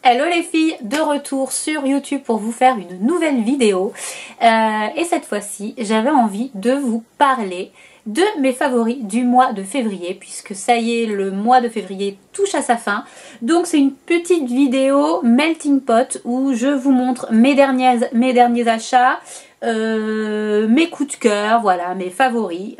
Hello les filles, de retour sur YouTube pour vous faire une nouvelle vidéo. Et cette fois-ci, j'avais envie de vous parler de mes favoris du mois de février, puisque ça y est, le mois de février touche à sa fin. Donc c'est une petite vidéo melting pot où je vous montre mes derniers achats, mes coups de cœur, voilà, mes favoris.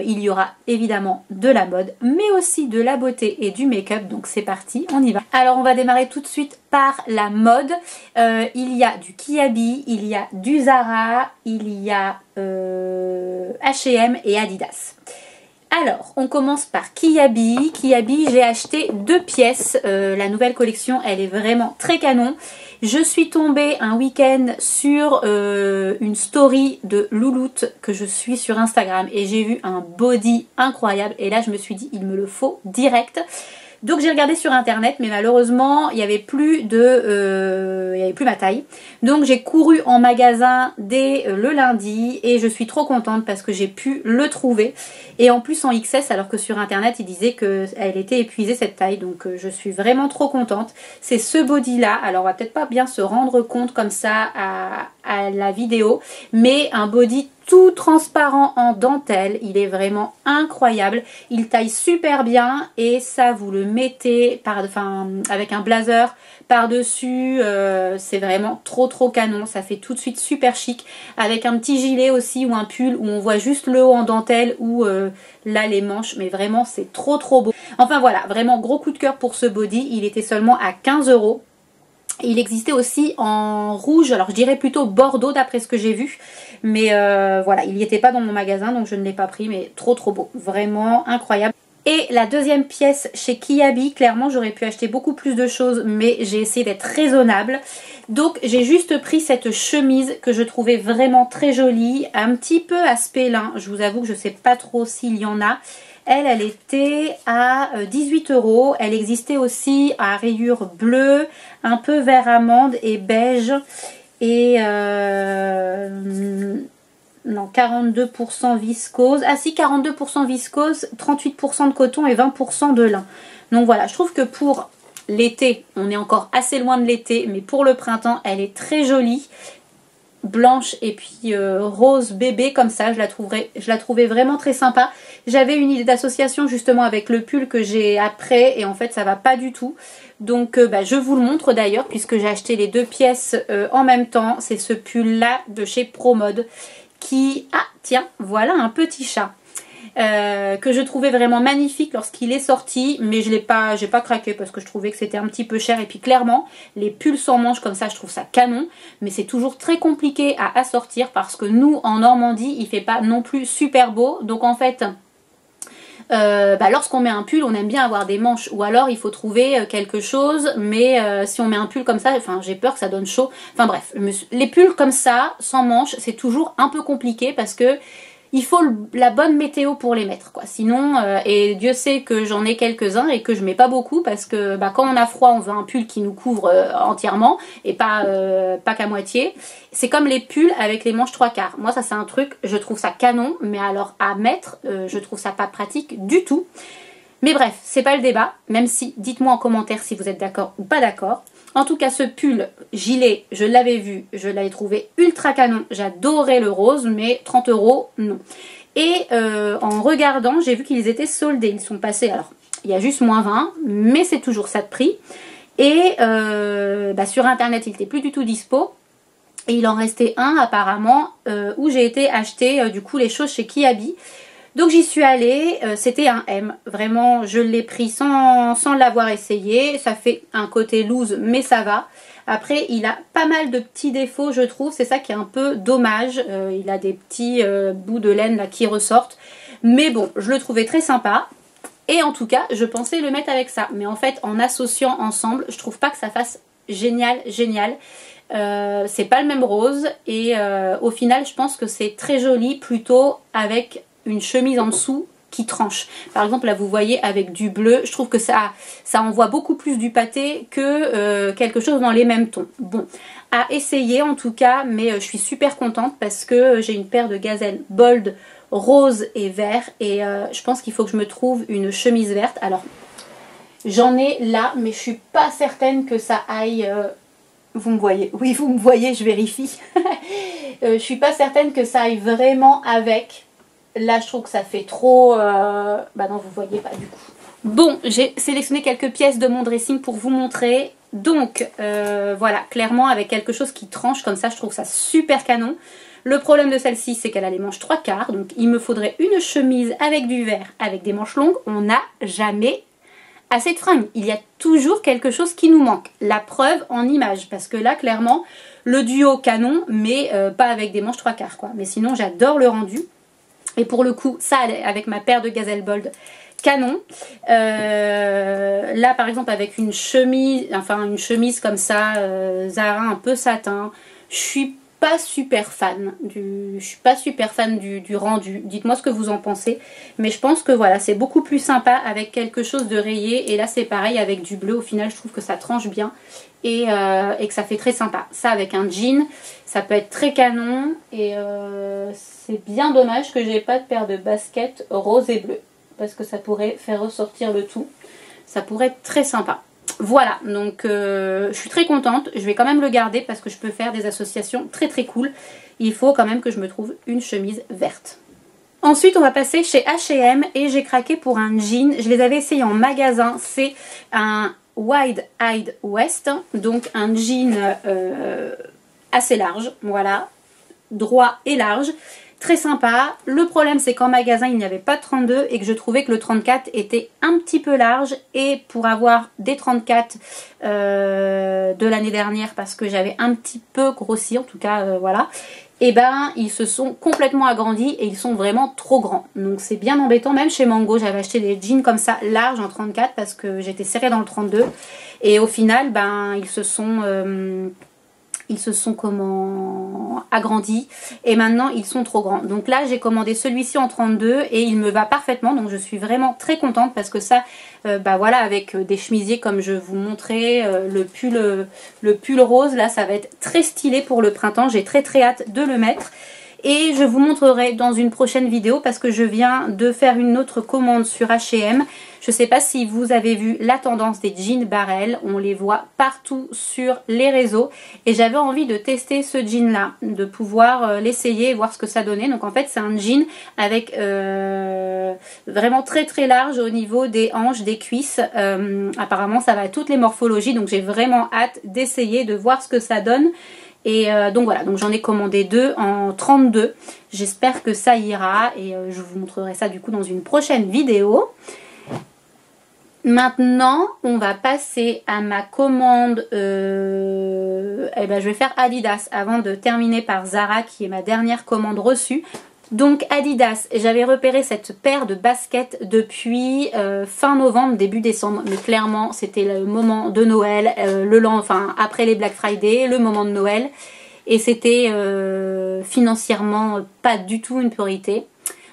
Il y aura évidemment de la mode, mais aussi de la beauté et du make-up. Donc c'est parti, on y va. Alors on va démarrer tout de suite par la mode. Il y a du Kiabi, il y a du Zara, il y a H&M et Adidas. Alors, on commence par Kiabi. Kiabi, j'ai acheté 2 pièces. La nouvelle collection, elle est vraiment très canon. Je suis tombée un week-end sur une story de Louloute que je suis sur Instagram et j'ai vu un body incroyable. Et là, je me suis dit, il me le faut direct. Donc j'ai regardé sur internet, mais malheureusement il n'y avait plus ma taille. Donc j'ai couru en magasin dès le lundi et je suis trop contente parce que j'ai pu le trouver. Et en plus en XS, alors que sur internet il disait qu'elle était épuisée cette taille. Donc je suis vraiment trop contente. C'est ce body là. Alors on va peut-être pas bien se rendre compte comme ça à la vidéo, mais un body tout transparent en dentelle, il est vraiment incroyable, il taille super bien et ça vous le mettez avec un blazer par dessus, c'est vraiment trop canon, ça fait tout de suite super chic, avec un petit gilet aussi ou un pull où on voit juste le haut en dentelle ou là les manches, mais vraiment c'est trop beau. Enfin voilà, vraiment gros coup de cœur pour ce body, il était seulement à 15 €. Il existait aussi en rouge, alors je dirais plutôt bordeaux d'après ce que j'ai vu. Mais voilà, il n'y était pas dans mon magasin donc je ne l'ai pas pris, mais trop beau. Vraiment incroyable. Et la deuxième pièce chez Kiabi, clairement j'aurais pu acheter beaucoup plus de choses, mais j'ai essayé d'être raisonnable. Donc j'ai juste pris cette chemise que je trouvais vraiment très jolie, un petit peu aspect lin. Je vous avoue que je ne sais pas trop s'il y en a. Elle était à 18 €. Elle existait aussi à rayures bleues, un peu vert amande et beige. Et non, 42% viscose. Ah si, 42% viscose, 38% de coton et 20% de lin. Donc voilà, je trouve que pour l'été, on est encore assez loin de l'été, mais pour le printemps, elle est très jolie. Blanche et puis rose bébé comme ça, je la trouvais vraiment très sympa. J'avais une idée d'association justement avec le pull que j'ai après et en fait ça va pas du tout. Donc je vous le montre d'ailleurs puisque j'ai acheté les 2 pièces en même temps. C'est ce pull là de chez ProMode qui... Ah tiens, voilà un petit chat. Que je trouvais vraiment magnifique lorsqu'il est sorti, mais j'ai pas craqué parce que je trouvais que c'était un petit peu cher. Et puis clairement les pulls sans manches comme ça je trouve ça canon, mais c'est toujours très compliqué à assortir parce que nous en Normandie il fait pas non plus super beau. Donc en fait lorsqu'on met un pull on aime bien avoir des manches, ou alors il faut trouver quelque chose, mais si on met un pull comme ça, enfin j'ai peur que ça donne chaud. Enfin bref, les pulls comme ça sans manches c'est toujours un peu compliqué parce que il faut la bonne météo pour les mettre, quoi. Sinon, et Dieu sait que j'en ai quelques-uns et que je mets pas beaucoup parce que quand on a froid, on veut un pull qui nous couvre entièrement et pas qu'à moitié. C'est comme les pulls avec les manches 3/4. Moi, ça c'est un truc, je trouve ça canon, mais alors à mettre, je trouve ça pas pratique du tout. Mais bref, c'est pas le débat, même si, dites-moi en commentaire si vous êtes d'accord ou pas d'accord. En tout cas, ce pull gilet, je l'avais vu, je l'avais trouvé ultra canon. J'adorais le rose, mais 30 €, non. Et en regardant, j'ai vu qu'ils étaient soldés. Ils sont passés, alors, il y a juste moins 20, mais c'est toujours ça de prix. Et sur internet, il n'était plus du tout dispo. Et il en restait un apparemment où j'ai été acheter du coup les choses chez Kiabi. Donc j'y suis allée, c'était un M, vraiment je l'ai pris sans l'avoir essayé, ça fait un côté loose mais ça va. Après il a pas mal de petits défauts je trouve, c'est ça qui est un peu dommage, il a des petits bouts de laine là qui ressortent. Mais bon, je le trouvais très sympa et en tout cas je pensais le mettre avec ça. Mais en fait en associant ensemble, je trouve pas que ça fasse génial. C'est pas le même rose et au final je pense que c'est très joli plutôt avec une chemise en dessous qui tranche. Par exemple là vous voyez avec du bleu, je trouve que ça envoie beaucoup plus du pâté que quelque chose dans les mêmes tons. Bon, à essayer en tout cas, mais je suis super contente parce que j'ai une paire de gazelles bold rose et vert et je pense qu'il faut que je me trouve une chemise verte. Alors J'en ai là, mais je suis pas certaine que ça aille... vous me voyez? Oui, vous me voyez, je vérifie. Je suis pas certaine que ça aille vraiment avec. Là, je trouve que ça fait trop... Bah non, vous voyez pas du coup. Bon, j'ai sélectionné quelques pièces de mon dressing pour vous montrer. Donc, voilà, clairement, avec quelque chose qui tranche comme ça, je trouve ça super canon. Le problème de celle-ci, c'est qu'elle a les manches 3/4. Donc, il me faudrait une chemise avec du vert, avec des manches longues. On n'a jamais assez de fringues. Il y a toujours quelque chose qui nous manque. La preuve en image. Parce que là, clairement, le duo canon, mais pas avec des manches 3/4, quoi. Mais sinon, j'adore le rendu. Et pour le coup, ça, avec ma paire de Gazelle Bold, canon. Là, par exemple, avec une chemise, enfin une chemise comme ça, Zara un peu satin, je suis pas super fan du rendu. Dites-moi ce que vous en pensez. Mais je pense que voilà, c'est beaucoup plus sympa avec quelque chose de rayé. Et là, c'est pareil avec du bleu. Au final, je trouve que ça tranche bien et que ça fait très sympa. Ça, avec un jean, ça peut être très canon. Et c'est bien dommage que j'ai pas de paire de baskets rose et bleu, parce que ça pourrait faire ressortir le tout. Ça pourrait être très sympa. Voilà, donc je suis très contente. Je vais quand même le garder parce que je peux faire des associations très très cool. Il faut quand même que je me trouve une chemise verte. Ensuite, on va passer chez H&M et j'ai craqué pour un jean. Je les avais essayés en magasin. C'est un Wide Hide West, donc un jean assez large, voilà, droit et large. Très sympa. Le problème, c'est qu'en magasin, il n'y avait pas de 32 et que je trouvais que le 34 était un petit peu large. Et pour avoir des 34 de l'année dernière, parce que j'avais un petit peu grossi, en tout cas, voilà, et ben ils se sont complètement agrandis et ils sont vraiment trop grands. Donc c'est bien embêtant. Même chez Mango, j'avais acheté des jeans comme ça, larges en 34, parce que j'étais serrée dans le 32. Et au final, ben ils se sont agrandis et maintenant ils sont trop grands. Donc là j'ai commandé celui-ci en 32 et il me va parfaitement, donc je suis vraiment très contente parce que ça, bah voilà, avec des chemisiers comme je vous montrais, le pull rose, là ça va être très stylé pour le printemps. J'ai très très hâte de le mettre. Et je vous montrerai dans une prochaine vidéo parce que je viens de faire une autre commande sur H&M. Je ne sais pas si vous avez vu la tendance des jeans barrel. On les voit partout sur les réseaux. Et j'avais envie de tester ce jean là, de pouvoir l'essayer et voir ce que ça donnait. Donc en fait c'est un jean avec vraiment très très large au niveau des hanches, des cuisses. Apparemment ça va à toutes les morphologies. Donc j'ai vraiment hâte d'essayer, de voir ce que ça donne. Et donc voilà, donc j'en ai commandé 2 en 32. J'espère que ça ira et je vous montrerai ça du coup dans une prochaine vidéo. Maintenant, on va passer à ma commande. Eh ben, je vais faire Adidas avant de terminer par Zara qui est ma dernière commande reçue. Donc Adidas, j'avais repéré cette paire de baskets depuis fin novembre, début décembre. Mais clairement, c'était le moment de Noël, enfin après les Black Friday, le moment de Noël. Et c'était financièrement pas du tout une priorité.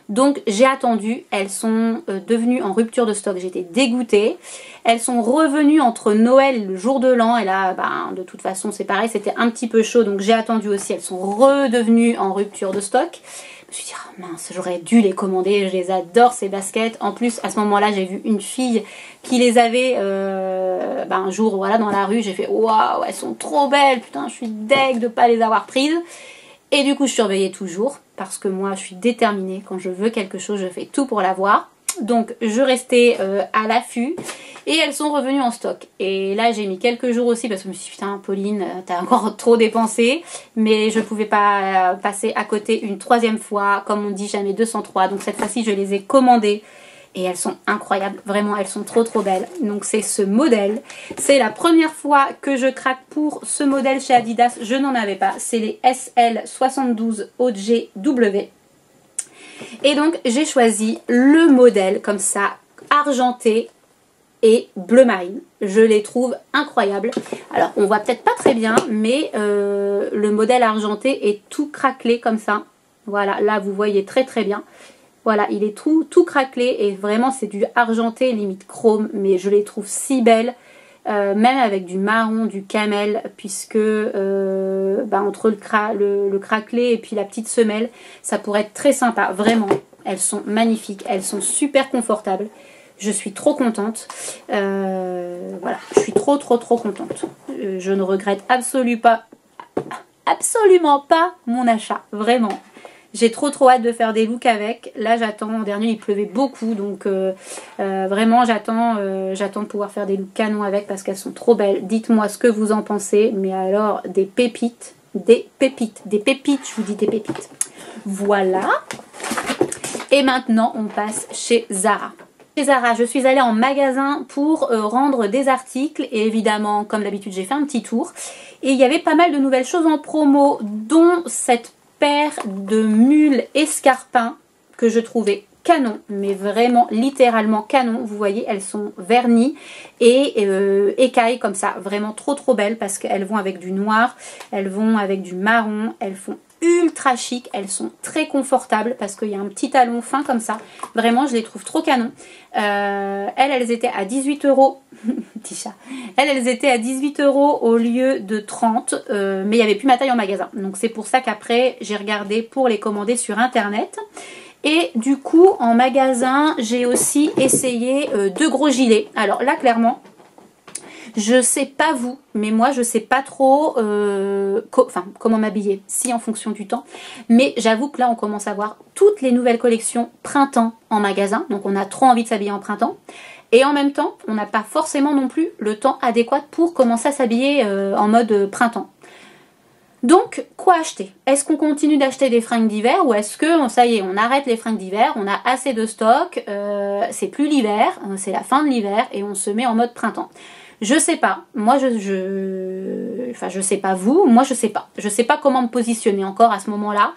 Donc j'ai attendu, elles sont devenues en rupture de stock, j'étais dégoûtée. Elles sont revenues entre Noël et le jour de l'an et là ben, de toute façon c'est pareil, c'était un petit peu chaud donc j'ai attendu aussi. Elles sont redevenues en rupture de stock. Je me suis dit oh mince, j'aurais dû les commander, je les adore ces baskets. En plus à ce moment-là j'ai vu une fille qui les avait ben, un jour voilà, dans la rue, j'ai fait waouh elles sont trop belles, putain je suis deg de pas les avoir prises. Et du coup je surveillais toujours parce que moi je suis déterminée, quand je veux quelque chose je fais tout pour l'avoir. Donc je restais à l'affût et elles sont revenues en stock. Et là j'ai mis quelques jours aussi parce que je me suis dit putain Pauline t'as encore trop dépensé. Mais je pouvais pas passer à côté une troisième fois, comme on dit jamais 203. Donc cette fois-ci je les ai commandées. Et elles sont incroyables, vraiment elles sont trop trop belles. Donc c'est ce modèle, c'est la première fois que je craque pour ce modèle chez Adidas, je n'en avais pas. C'est les SL72 OGW. Et donc j'ai choisi le modèle comme ça, argenté et bleu marine. Je les trouve incroyables. Alors on voit peut-être pas très bien, mais le modèle argenté est tout craquelé comme ça. Voilà, là vous voyez très très bien. Voilà, il est tout craquelé et vraiment c'est du argenté limite chrome, mais je les trouve si belles, même avec du marron, du camel, puisque bah, entre le craquelé et puis la petite semelle, ça pourrait être très sympa, vraiment. Elles sont magnifiques, elles sont super confortables. Je suis trop contente. Voilà, je suis trop contente. Je ne regrette absolument pas mon achat, vraiment. J'ai trop hâte de faire des looks avec. Là j'attends, en dernier il pleuvait beaucoup, donc vraiment j'attends de pouvoir faire des looks canons avec parce qu'elles sont trop belles. Dites-moi ce que vous en pensez, mais alors des pépites, je vous dis des pépites. Voilà. Et maintenant on passe chez Zara. Chez Zara, je suis allée en magasin pour rendre des articles et évidemment, comme d'habitude, j'ai fait un petit tour. Et il y avait pas mal de nouvelles choses en promo, dont cette paire de mules escarpins que je trouvais canon, mais vraiment littéralement canon. Vous voyez, elles sont vernies et écailles comme ça, vraiment trop belles parce qu'elles vont avec du noir, elles vont avec du marron, elles font ultra chic, elles sont très confortables parce qu'il y a un petit talon fin comme ça, vraiment je les trouve trop canon. Elles étaient à 18 €. Petit chat. Elles étaient à 18 € au lieu de 30, mais il n'y avait plus ma taille en magasin, donc c'est pour ça qu'après j'ai regardé pour les commander sur internet. Et du coup en magasin j'ai aussi essayé deux gros gilets. Alors là clairement je sais pas vous, mais moi je sais pas trop comment m'habiller, si en fonction du temps. Mais j'avoue que là on commence à voir toutes les nouvelles collections printemps en magasin. Donc on a trop envie de s'habiller en printemps. Et en même temps, on n'a pas forcément non plus le temps adéquat pour commencer à s'habiller en mode printemps. Donc, quoi acheter? Est-ce qu'on continue d'acheter des fringues d'hiver ou est-ce que, ça y est, on arrête les fringues d'hiver, on a assez de stock, c'est plus l'hiver, c'est la fin de l'hiver et on se met en mode printemps? Je sais pas, moi enfin je sais pas vous, moi je sais pas. Je sais pas comment me positionner encore à ce moment-là.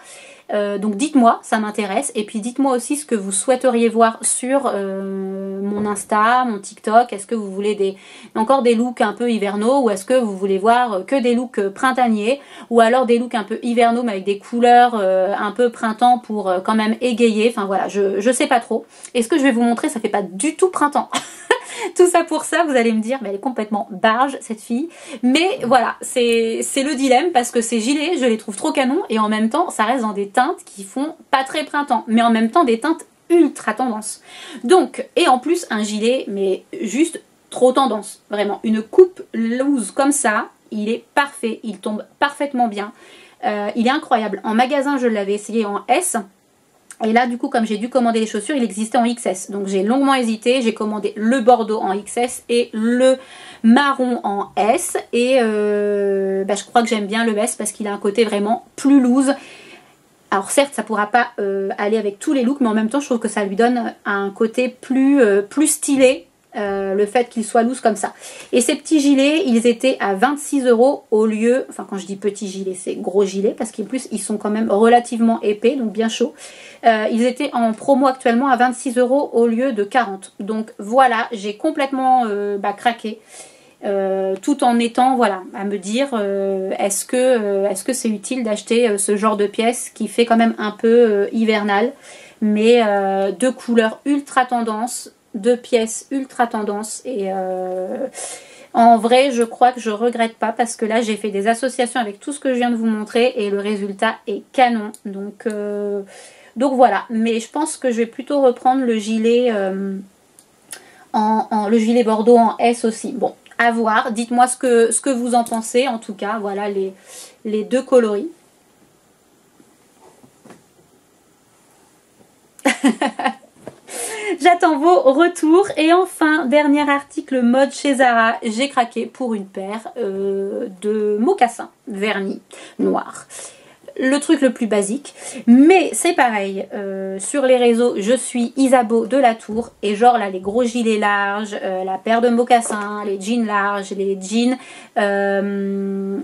Donc dites-moi, ça m'intéresse. Et puis dites-moi aussi ce que vous souhaiteriez voir sur mon Insta, mon TikTok. Est-ce que vous voulez encore des looks un peu hivernaux ou est-ce que vous voulez voir que des looks printaniers ou alors des looks un peu hivernaux mais avec des couleurs un peu printemps pour quand même égayer. Enfin voilà, je sais pas trop. Et ce que je vais vous montrer, ça fait pas du tout printemps. Tout ça pour ça, vous allez me dire, mais elle est complètement barge cette fille. Mais voilà, c'est le dilemme parce que ces gilets, je les trouve trop canons et en même temps, ça reste dans des teintes qui font pas très printemps, mais en même temps des teintes ultra tendance. Donc, et en plus un gilet, mais juste trop tendance, vraiment. Une coupe loose comme ça, il est parfait, il tombe parfaitement bien. Il est incroyable. En magasin, je l'avais essayé en S. Et là du coup comme j'ai dû commander les chaussures, il existait en XS. Donc j'ai longuement hésité, j'ai commandé le bordeaux en XS et le marron en S. Et je crois que j'aime bien le S parce qu'il a un côté vraiment plus loose. Alors certes ça pourra pas aller avec tous les looks, mais en même temps je trouve que ça lui donne un côté plus stylé. Le fait qu'il soit loose comme ça. Et ces petits gilets, ils étaient à 26 € au lieu, enfin quand je dis petits gilets, c'est gros gilets, parce qu'en plus ils sont quand même relativement épais, donc bien chauds. Ils étaient en promo actuellement à 26 € au lieu de 40. Donc voilà, j'ai complètement craqué. Tout en étant, voilà, à me dire est-ce que c'est utile d'acheter ce genre de pièces qui fait quand même un peu hivernal, mais de couleurs ultra tendance, deux pièces ultra tendance et en vrai je crois que je regrette pas parce que là j'ai fait des associations avec tout ce que je viens de vous montrer et le résultat est canon, donc voilà. Mais je pense que je vais plutôt reprendre le gilet le gilet bordeaux en S aussi. Bon, à voir, dites-moi ce que vous en pensez. En tout cas voilà les deux coloris. J'attends vos retours. Et enfin, dernier article mode chez Zara, j'ai craqué pour une paire de mocassins vernis noirs. Le truc le plus basique, mais c'est pareil, sur les réseaux je suis Isabeau de la Tour et genre là les gros gilets larges, la paire de mocassins, les jeans larges, les jeans je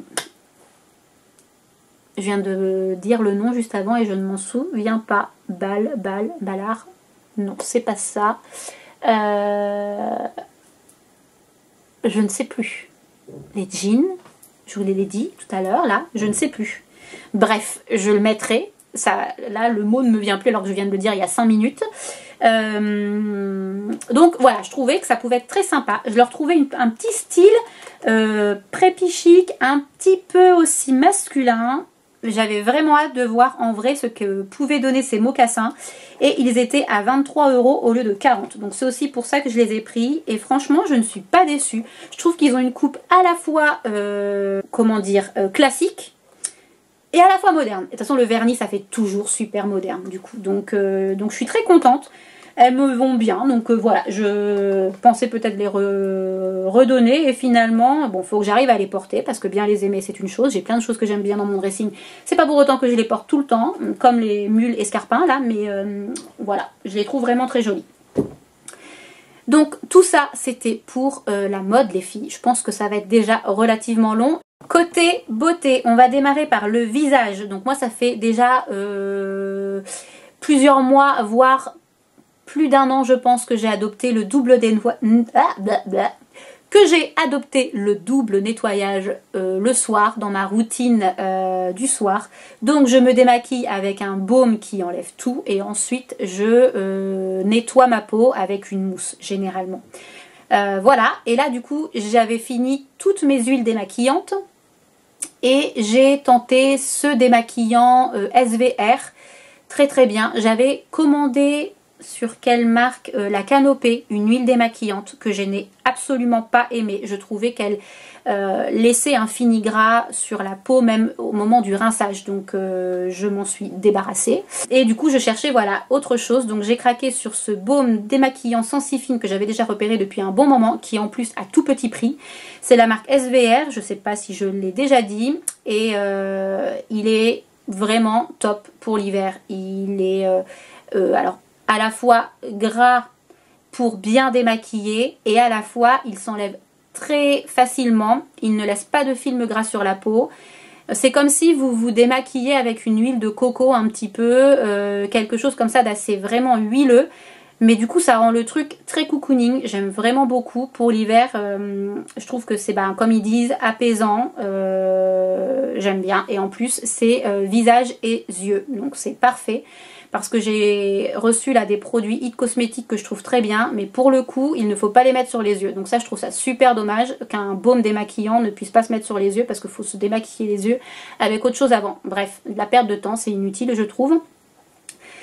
viens de dire le nom juste avant et je ne m'en souviens pas. Ballard. Non, c'est pas ça. Je ne sais plus. Les jeans, je vous les ai dit tout à l'heure, là, je ne sais plus. Bref, je le mettrai. Ça, là, le mot ne me vient plus alors que je viens de le dire il y a 5 minutes. Donc voilà, je trouvais que ça pouvait être très sympa. Je leur trouvais un petit style préppy chic, un petit peu aussi masculin. j'avais vraiment hâte de voir en vrai ce que pouvaient donner ces mocassins. Et ils étaient à 23 € au lieu de 40. Donc c'est aussi pour ça que je les ai pris. Et franchement, je ne suis pas déçue. Je trouve qu'ils ont une coupe à la fois, comment dire, classique et à la fois moderne. Et de toute façon, le vernis, ça fait toujours super moderne du coup. Donc je suis très contente. Elles me vont bien, donc voilà, je pensais peut-être les redonner et finalement, bon, faut que j'arrive à les porter parce que bien les aimer c'est une chose, j'ai plein de choses que j'aime bien dans mon dressing, c'est pas pour autant que je les porte tout le temps, comme les mules escarpins là, mais voilà, je les trouve vraiment très jolies. Donc tout ça c'était pour la mode les filles, je pense que ça va être déjà relativement long. Côté beauté, on va démarrer par le visage, donc moi ça fait déjà plusieurs mois, voire plus d'1 an je pense que j'ai adopté le double nettoyage le soir dans ma routine du soir. Donc je me démaquille avec un baume qui enlève tout et ensuite je nettoie ma peau avec une mousse généralement. Voilà, et là du coup j'avais fini toutes mes huiles démaquillantes et j'ai tenté ce démaquillant SVR, très très bien. J'avais commandé sur quelle marque la Canopée, une huile démaquillante que je n'ai absolument pas aimée. Je trouvais qu'elle laissait un fini gras sur la peau même au moment du rinçage, donc je m'en suis débarrassée. Et du coup je cherchais voilà autre chose, donc j'ai craqué sur ce baume démaquillant Sensifine que j'avais déjà repéré depuis un bon moment, qui est en plus à tout petit prix. C'est la marque SVR, je sais pas si je l'ai déjà dit, et il est vraiment top pour l'hiver. Il est alors à la fois gras pour bien démaquiller et à la fois il s'enlève très facilement, il ne laisse pas de film gras sur la peau. C'est comme si vous vous démaquillez avec une huile de coco un petit peu, quelque chose comme ça d'assez vraiment huileux, mais du coup ça rend le truc très cocooning. J'aime vraiment beaucoup pour l'hiver, je trouve que c'est comme ils disent apaisant, j'aime bien, et en plus c'est visage et yeux, donc c'est parfait. Parce que j'ai reçu là des produits It Cosmetics que je trouve très bien, mais pour le coup il ne faut pas les mettre sur les yeux, donc ça je trouve ça super dommage qu'un baume démaquillant ne puisse pas se mettre sur les yeux, parce qu'il faut se démaquiller les yeux avec autre chose avant. Bref, la perte de temps, c'est inutile je trouve.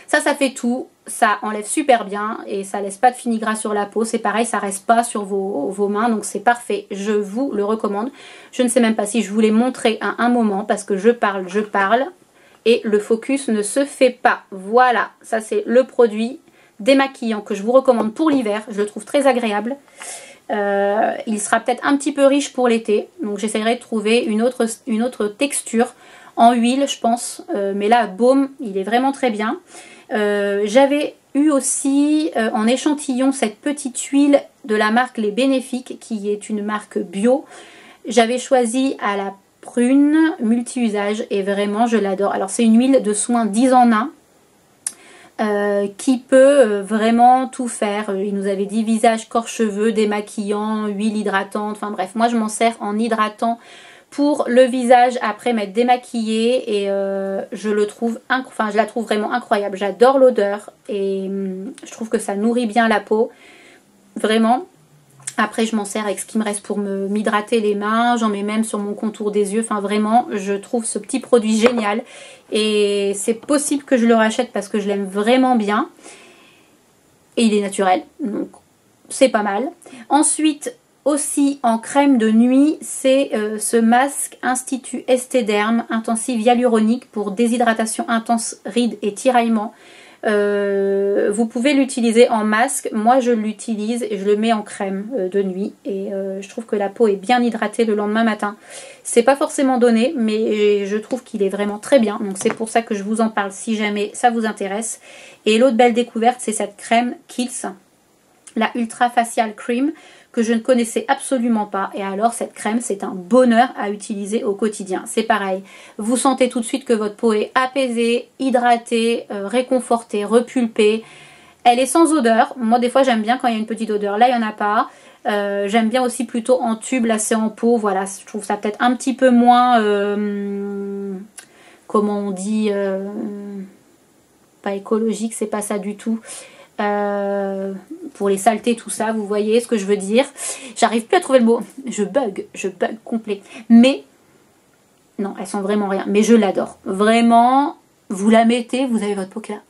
Ça fait tout, ça enlève super bien et ça laisse pas de fini gras sur la peau, c'est pareil, ça reste pas sur vos mains, donc c'est parfait, je vous le recommande. Je ne sais même pas si je vous l'ai montré à un moment parce que je parle et le focus ne se fait pas. Voilà, ça c'est le produit démaquillant que je vous recommande pour l'hiver. Je le trouve très agréable. Il sera peut-être un petit peu riche pour l'été. Donc j'essaierai de trouver une autre texture en huile, je pense. Mais là, baume, il est vraiment très bien. J'avais eu aussi en échantillon cette petite huile de la marque Les Bénéfiques, qui est une marque bio. J'avais choisi à la prune multi-usage et vraiment je l'adore. Alors c'est une huile de soin 10 en 1 qui peut vraiment tout faire. Il nous avait dit visage, corps, cheveux, démaquillant, huile hydratante, enfin bref, moi je m'en sers en hydratant pour le visage après m'être démaquillée et je la trouve vraiment incroyable. J'adore l'odeur et je trouve que ça nourrit bien la peau, vraiment. Après je m'en sers avec ce qui me reste pour m'hydrater les mains, j'en mets même sur mon contour des yeux, enfin vraiment je trouve ce petit produit génial et c'est possible que je le rachète parce que je l'aime vraiment bien et il est naturel, donc c'est pas mal. Ensuite aussi en crème de nuit, c'est ce masque Institut Estéderm Intensive Hyaluronique pour déshydratation intense, rides et tiraillements. Vous pouvez l'utiliser en masque, moi je l'utilise et je le mets en crème de nuit et je trouve que la peau est bien hydratée le lendemain matin. C'est pas forcément donné mais je trouve qu'il est vraiment très bien, donc c'est pour ça que je vous en parle si jamais ça vous intéresse. Et l'autre belle découverte, c'est cette crème Kiehl's, la Ultra Facial Cream, que je ne connaissais absolument pas, et alors cette crème c'est un bonheur à utiliser au quotidien. C'est pareil, vous sentez tout de suite que votre peau est apaisée, hydratée, réconfortée, repulpée. Elle est sans odeur, moi des fois j'aime bien quand il y a une petite odeur, là il n'y en a pas. J'aime bien aussi plutôt en tube, là c'est en pot, voilà, je trouve ça peut-être un petit peu moins, comment on dit, pas écologique, c'est pas ça du tout. Pour les saletés, tout ça, vous voyez ce que je veux dire. J'arrive plus à trouver le mot, je bug complet. Mais Non, elles sont vraiment rien. Mais je l'adore. Vraiment, vous la mettez, vous avez votre peau qui est là.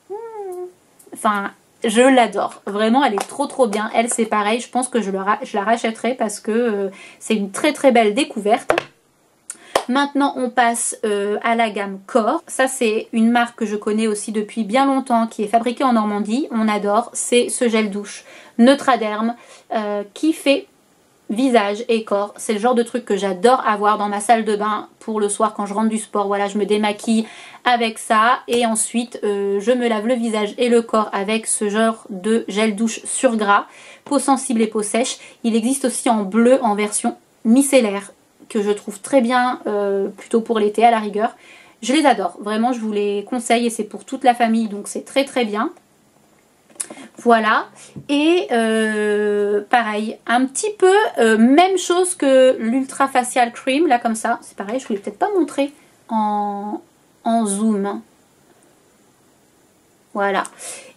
Enfin, je l'adore. Vraiment, elle est trop trop bien. Elle, c'est pareil. Je pense que je la rachèterai parce que c'est une très très belle découverte. Maintenant, on passe à la gamme Corps. Ça, c'est une marque que je connais aussi depuis bien longtemps, qui est fabriquée en Normandie. On adore. C'est ce gel douche Neutraderm qui fait visage et corps. C'est le genre de truc que j'adore avoir dans ma salle de bain pour le soir quand je rentre du sport. Voilà, je me démaquille avec ça et ensuite je me lave le visage et le corps avec ce genre de gel douche sur gras, peau sensible et peau sèche. Il existe aussi en bleu en version micellaire que je trouve très bien, plutôt pour l'été à la rigueur. Je les adore, vraiment je vous les conseille et c'est pour toute la famille donc c'est très très bien. Voilà, et pareil, un petit peu même chose que l'Ultra Facial Cream, là comme ça, c'est pareil, je vous l'ai peut-être pas montré en zoom. Voilà,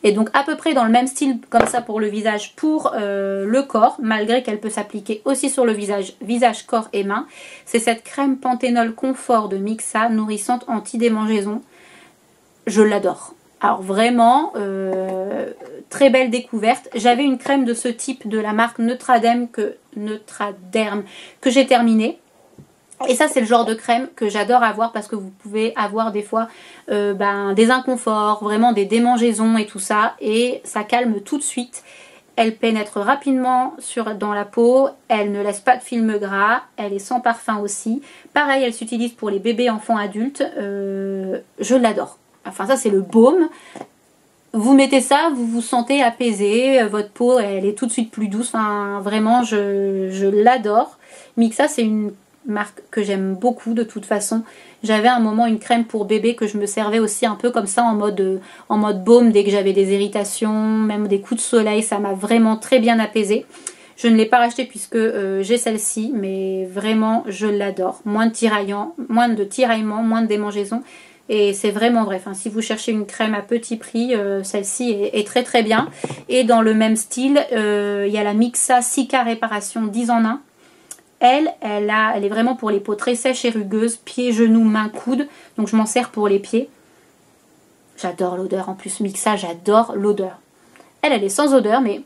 et donc à peu près dans le même style comme ça pour le visage, pour le corps, malgré qu'elle peut s'appliquer aussi sur le visage, corps et mains. C'est cette crème Panthénol Confort de Mixa, nourrissante anti-démangeaison. Je l'adore. Alors vraiment, très belle découverte. J'avais une crème de ce type de la marque Neutraderm que j'ai terminée. Et ça, c'est le genre de crème que j'adore avoir parce que vous pouvez avoir des fois des inconforts, vraiment des démangeaisons et tout ça. Et ça calme tout de suite. Elle pénètre rapidement dans la peau. Elle ne laisse pas de film gras. Elle est sans parfum aussi. Pareil, elle s'utilise pour les bébés, enfants, adultes. Je l'adore. Enfin, ça, c'est le baume. Vous mettez ça, vous vous sentez apaisé. Votre peau, elle est tout de suite plus douce. Enfin, vraiment, je l'adore. Mixa, c'est une marque que j'aime beaucoup de toute façon. J'avais à un moment une crème pour bébé que je me servais aussi un peu comme ça en mode baume dès que j'avais des irritations, même des coups de soleil. Ça m'a vraiment très bien apaisée. Je ne l'ai pas rachetée puisque j'ai celle-ci, mais vraiment, je l'adore. Moins de tiraillement, moins de démangeaisons. Et c'est vraiment vrai. Enfin, si vous cherchez une crème à petit prix, celle-ci est très très bien. Et dans le même style, il y a la Mixa Cica Réparation 10 en 1. Elle est vraiment pour les peaux très sèches et rugueuses, pieds, genoux, mains, coudes. Donc je m'en sers pour les pieds. J'adore l'odeur. En plus, Mixa, j'adore l'odeur. Elle est sans odeur, mais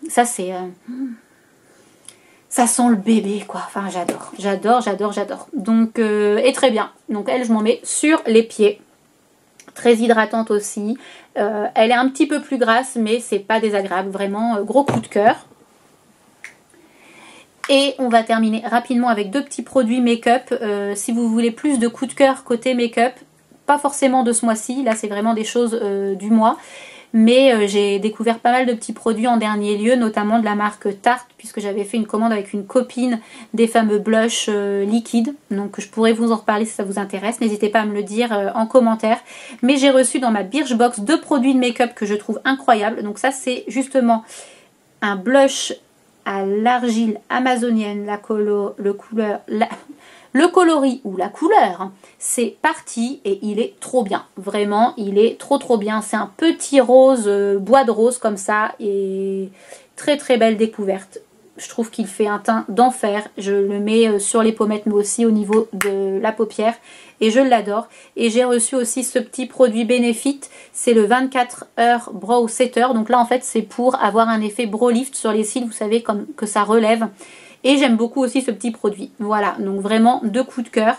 ça c'est... ça sent le bébé, quoi. Enfin, j'adore. Donc, et très bien. Donc, elle, je m'en mets sur les pieds. Très hydratante aussi. Elle est un petit peu plus grasse, mais c'est pas désagréable. Vraiment, gros coup de cœur. Et on va terminer rapidement avec deux petits produits make-up. Si vous voulez plus de coup de cœur côté make-up, pas forcément de ce mois-ci. Là, c'est vraiment des choses du mois. Mais j'ai découvert pas mal de petits produits en dernier lieu, notamment de la marque Tarte, puisque j'avais fait une commande avec une copine des fameux blushs liquides. Donc je pourrais vous en reparler si ça vous intéresse. N'hésitez pas à me le dire en commentaire. Mais j'ai reçu dans ma Birchbox deux produits de make-up que je trouve incroyables. Donc ça, c'est justement un blush à l'argile amazonienne, le coloris ou la couleur, c'est parti et il est trop bien. Vraiment, il est trop bien. C'est un petit rose, bois de rose comme ça et très très belle découverte. Je trouve qu'il fait un teint d'enfer. Je le mets sur les pommettes mais aussi au niveau de la paupière et je l'adore. Et j'ai reçu aussi ce petit produit Benefit. C'est le 24 heures Brow Setter. Donc là en fait c'est pour avoir un effet brow lift sur les cils. Vous savez comme que ça relève. Et j'aime beaucoup aussi ce petit produit. Voilà, donc vraiment deux coups de cœur.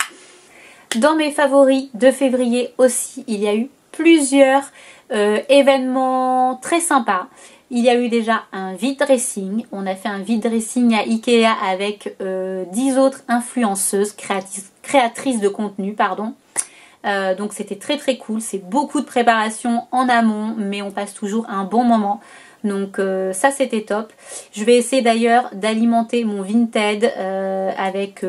Dans mes favoris de février aussi, il y a eu plusieurs événements très sympas. Il y a eu déjà un vide dressing. On a fait un vide dressing à Ikea avec 10 autres influenceuses, créatrices de contenu, pardon. Donc c'était très très cool. C'est beaucoup de préparation en amont, mais on passe toujours un bon moment. Donc ça c'était top. Je vais essayer d'ailleurs d'alimenter mon Vinted avec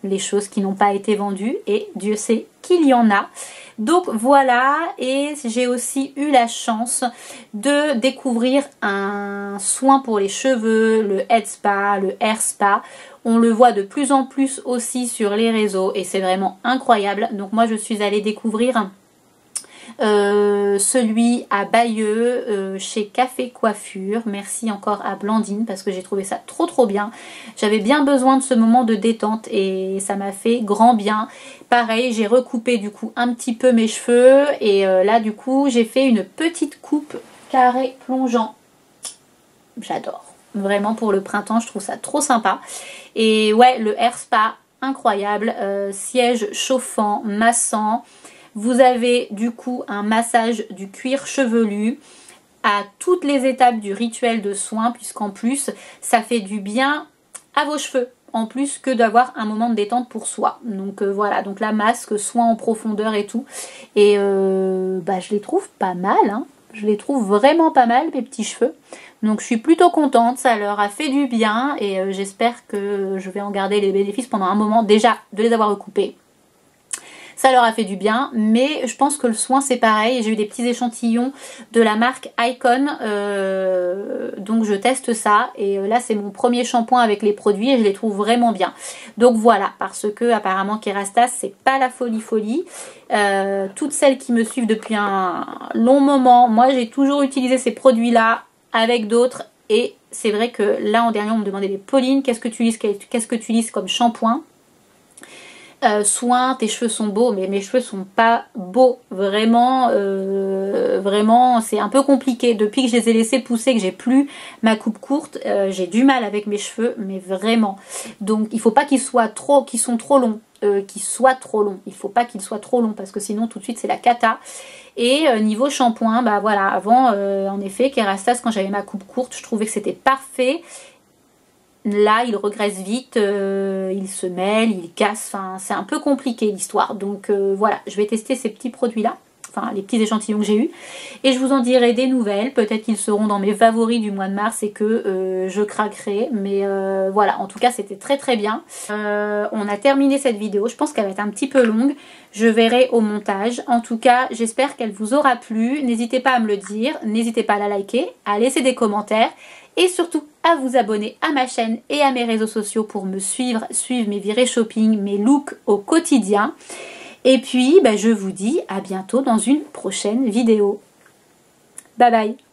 les choses qui n'ont pas été vendues et Dieu sait qu'il y en a. Donc voilà, et j'ai aussi eu la chance de découvrir un soin pour les cheveux, le Head Spa, le Hair Spa. On le voit de plus en plus aussi sur les réseaux et c'est vraiment incroyable. Donc moi je suis allée découvrir celui à Bayeux chez Café Coiffure. Merci encore à Blandine parce que j'ai trouvé ça trop bien. J'avais bien besoin de ce moment de détente et ça m'a fait grand bien. Pareil, j'ai recoupé du coup un petit peu mes cheveux et là du coup j'ai fait une petite coupe carré plongeant. J'adore. Vraiment pour le printemps, je trouve ça trop sympa. Et ouais, le Air Spa, incroyable. Siège chauffant, massant. Vous avez du coup un massage du cuir chevelu à toutes les étapes du rituel de soin, puisqu'en plus, ça fait du bien à vos cheveux, en plus que d'avoir un moment de détente pour soi. Donc voilà, donc la masque, soin en profondeur et tout. Et je les trouve pas mal, hein. Je les trouve vraiment pas mal, mes petits cheveux. Donc je suis plutôt contente, ça leur a fait du bien et j'espère que je vais en garder les bénéfices pendant un moment. Déjà, de les avoir recoupés, ça leur a fait du bien, mais je pense que le soin c'est pareil. J'ai eu des petits échantillons de la marque Icon, donc je teste ça. Et là c'est mon premier shampoing avec les produits et je les trouve vraiment bien. Donc voilà, parce que apparemment Kerastase c'est pas la folie. Toutes celles qui me suivent depuis un long moment, moi j'ai toujours utilisé ces produits là avec d'autres. Et c'est vrai que là en dernier on me demandait, mais Pauline, qu'est-ce que tu utilises comme shampoing? Soin, tes cheveux sont beaux, mais mes cheveux sont pas beaux, vraiment, vraiment c'est un peu compliqué. Depuis que je les ai laissés pousser, que j'ai plus ma coupe courte, j'ai du mal avec mes cheveux, mais vraiment. Donc il faut pas qu'ils soient trop longs. Il faut pas qu'ils soient trop longs parce que sinon tout de suite c'est la cata. Et niveau shampoing, bah voilà, avant en effet Kerastase, quand j'avais ma coupe courte, je trouvais que c'était parfait. Là, il regraisse vite, il se mêle, il casse, enfin c'est un peu compliqué l'histoire. Donc voilà, je vais tester ces petits produits-là, enfin les petits échantillons que j'ai eus. Et je vous en dirai des nouvelles, peut-être qu'ils seront dans mes favoris du mois de mars et que je craquerai. Mais voilà, en tout cas c'était très bien. On a terminé cette vidéo, je pense qu'elle va être un petit peu longue. Je verrai au montage. En tout cas, j'espère qu'elle vous aura plu. N'hésitez pas à me le dire, n'hésitez pas à la liker, à laisser des commentaires. Et surtout à vous abonner à ma chaîne et à mes réseaux sociaux pour me suivre mes virées shopping, mes looks au quotidien. Et puis je vous dis à bientôt dans une prochaine vidéo. Bye bye.